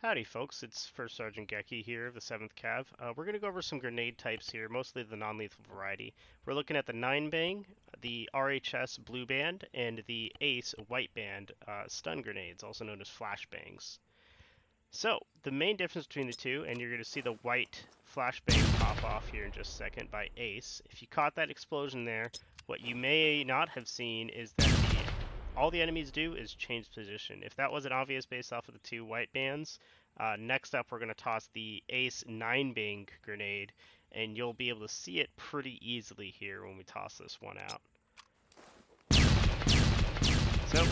Howdy folks, it's First Sergeant Geki here of the 7th Cav. We're going to go over some grenade types here, mostly the non-lethal variety. We're looking at the 9-bang, the RHS blue band, and the ACE white band stun grenades, also known as flashbangs. So, the main difference between the two, and you're going to see the white flashbang pop off here in just a second by ACE. If you caught that explosion there, what you may not have seen is that all the enemies do is change position. If that wasn't obvious based off of the two white bands, next up we're going to toss the Ace 9-bang grenade, and you'll be able to see it pretty easily here when we toss this one out. So,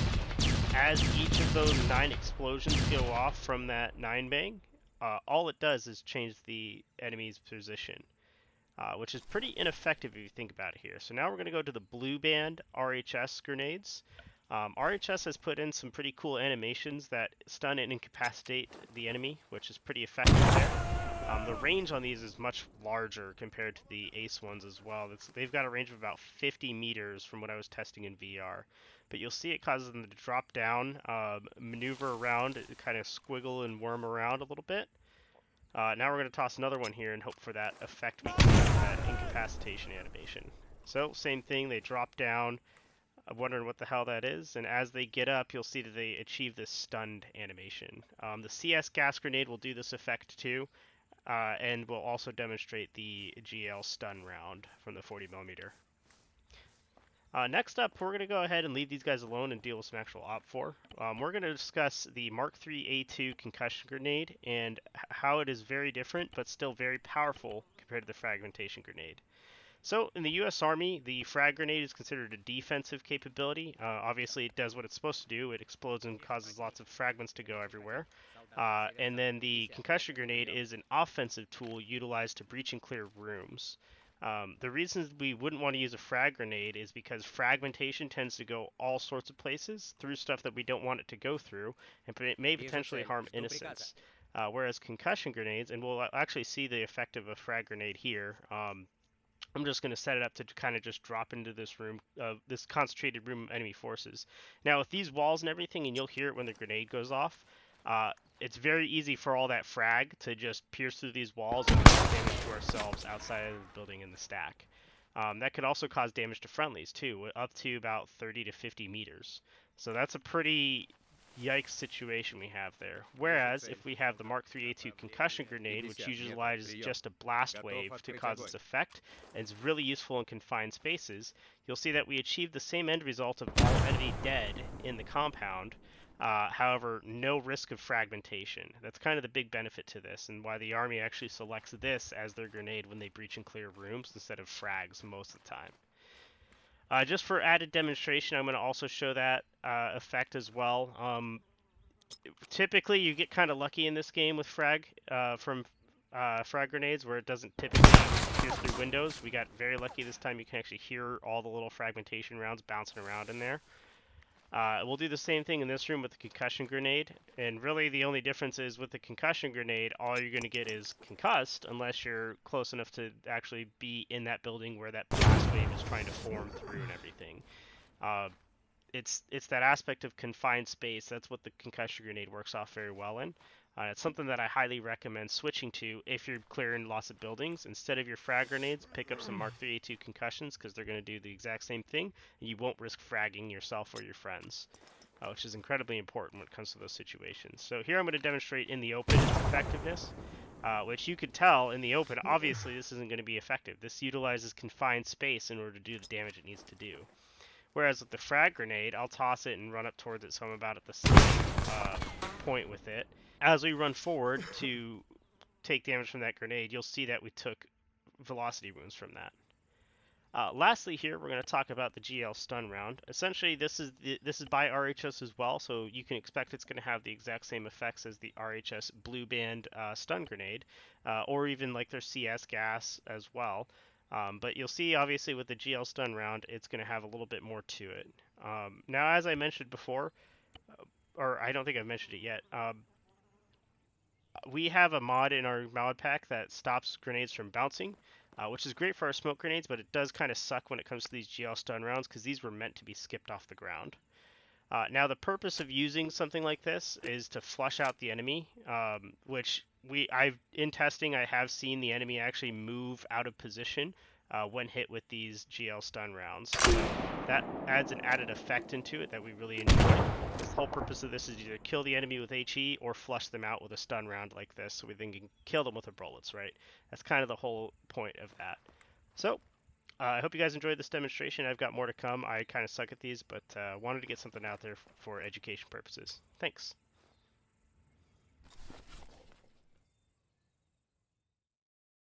as each of those 9 explosions go off from that 9-bang, all it does is change the enemy's position, which is pretty ineffective if you think about it here. So now we're going to go to the blue band RHS grenades. RHS has put in some pretty cool animations that stun and incapacitate the enemy, which is pretty effective there. The range on these is much larger compared to the ACE ones as well. They've got a range of about 50 meters from what I was testing in VR. But you'll see it causes them to drop down, maneuver around, kind of squiggle and worm around a little bit. Now we're going to toss another one here and hope for that effect we get, that incapacitation animation. So, same thing, they drop down. I'm wondering what the hell that is, and as they get up, you'll see that they achieve this stunned animation. The CS gas grenade will do this effect too, and will also demonstrate the GL stun round from the 40mm. Next up, we're going to go ahead and leave these guys alone and deal with some actual OPFOR. We're going to discuss the Mark III A2 concussion grenade and how it is very different, but still very powerful compared to the fragmentation grenade. So, in the U.S. Army, the frag grenade is considered a defensive capability. Obviously, it does what it's supposed to do. It explodes and causes lots of fragments to go everywhere. And then the concussion grenade is an offensive tool utilized to breach and clear rooms. The reasons we wouldn't want to use a frag grenade is because fragmentation tends to go all sorts of places through stuff that we don't want it to go through, and it may potentially harm innocents. Whereas concussion grenades, and we'll actually see the effect of a frag grenade here. I'm just going to set it up to kind of just drop into this room, this concentrated room of enemy forces. Now, with these walls and everything, and you'll hear it when the grenade goes off, it's very easy for all that frag to just pierce through these walls and cause damage to ourselves outside of the building in the stack. That could also cause damage to friendlies, too, up to about 30 to 50 meters. So that's a pretty yikes situation we have there. Whereas if we have the Mark III A2 concussion grenade, which utilizes just a blast wave to cause its effect, and is really useful in confined spaces, you'll see that we achieve the same end result of all enemy dead in the compound. However, no risk of fragmentation. That's kind of the big benefit to this, and why the Army actually selects this as their grenade when they breach and clear rooms instead of frags most of the time. Just for added demonstration, I'm going to also show that effect as well. Typically, you get kind of lucky in this game with frag grenades, where it doesn't typically pierce through windows. We got very lucky this time. You can actually hear all the little fragmentation rounds bouncing around in there. We'll do the same thing in this room with the concussion grenade, and really the only difference is with the concussion grenade, all you're going to get is concussed unless you're close enough to actually be in that building where that blast wave is trying to form through and everything. It's that aspect of confined space. That's what the concussion grenade works off very well in. It's something that I highly recommend switching to if you're clearing lots of buildings. Instead of your frag grenades, pick up some Mark III A2 concussions because they're going to do the exact same thing, and you won't risk fragging yourself or your friends, which is incredibly important when it comes to those situations. So here I'm going to demonstrate in the open its effectiveness, which you could tell in the open, obviously this isn't going to be effective. This utilizes confined space in order to do the damage it needs to do. Whereas with the frag grenade, I'll toss it and run up towards it, so I'm about at the same point with it. As we run forward to take damage from that grenade, you'll see that we took velocity wounds from that. Lastly here, we're going to talk about the GL stun round. Essentially, this is by RHS as well, so you can expect it's going to have the exact same effects as the RHS blue band stun grenade, or even like their CS gas as well. But you'll see, obviously, with the GL stun round, it's going to have a little bit more to it. Now, as I mentioned before, or I don't think I've mentioned it yet, we have a mod in our mod pack that stops grenades from bouncing, which is great for our smoke grenades, but it does kind of suck when it comes to these GL stun rounds because these were meant to be skipped off the ground. Now, the purpose of using something like this is to flush out the enemy, which in testing, I have seen the enemy actually move out of position when hit with these GL stun rounds. So that adds an added effect into it that we really enjoy. The whole purpose of this is either kill the enemy with HE or flush them out with a stun round like this, so we then can kill them with our bullets, right? That's kind of the whole point of that. So I hope you guys enjoyed this demonstration. I've got more to come. I kind of suck at these, but wanted to get something out there for education purposes. Thanks.